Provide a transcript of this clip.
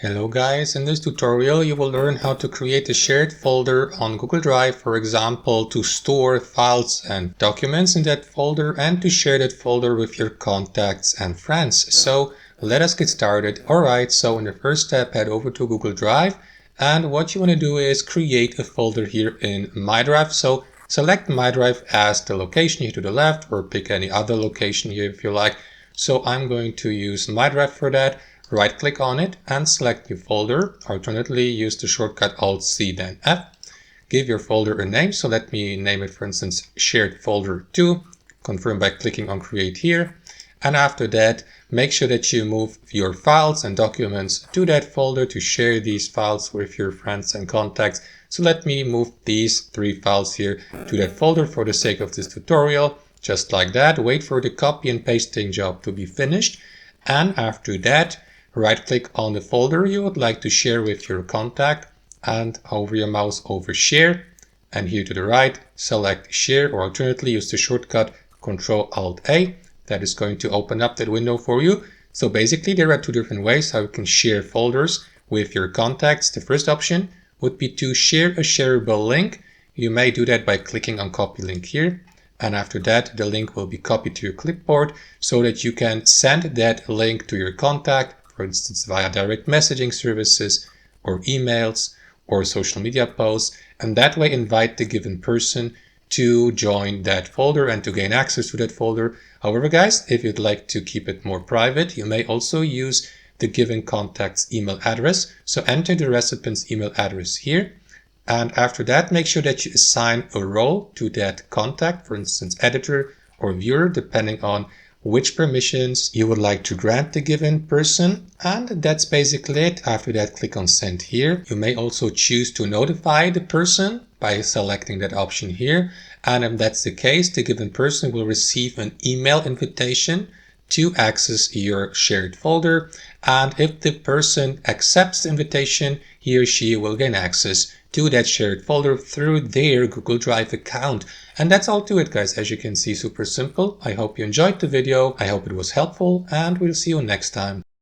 Hello guys, in this tutorial you will learn how to create a shared folder on Google Drive, for example, to store files and documents in that folder and to share that folder with your contacts and friends. So let us get started. Alright, so in the first step head over to Google Drive, and what you want to do is create a folder here in My Drive. So select My Drive as the location here to the left, or pick any other location here if you like. So I'm going to use My Drive for that. Right click on it and select New Folder. Alternately, use the shortcut Alt-C then F. Give your folder a name, so let me name it, for instance, Shared Folder 2. Confirm by clicking on Create here. And after that, make sure that you move your files and documents to that folder to share these files with your friends and contacts. So let me move these 3 files here to that folder for the sake of this tutorial. Just like that. Wait for the copy and pasting job to be finished. And after that, right click on the folder you would like to share with your contact and hover your mouse over share, and here to the right select share, or alternately use the shortcut Ctrl-Alt-A. That is going to open up that window for you. So basically there are 2 different ways how you can share folders with your contacts. The first option would be to share a shareable link. You may do that by clicking on copy link here. And after that, the link will be copied to your clipboard so that you can send that link to your contact, for instance, via direct messaging services or emails or social media posts, and that way invite the given person to join that folder and to gain access to that folder. However, guys, if you'd like to keep it more private, you may also use the given contact's email address. So enter the recipient's email address here. And after that, make sure that you assign a role to that contact, for instance, editor or viewer, depending on which permissions you would like to grant the given person. And that's basically it. After that, click on send here. You may also choose to notify the person by selecting that option here. And if that's the case, the given person will receive an email invitation to access your shared folder. And if the person accepts the invitation, he or she will gain access to that shared folder through their Google Drive account. And that's all to it, guys. As you can see, super simple. I hope you enjoyed the video. I hope it was helpful, and we'll see you next time.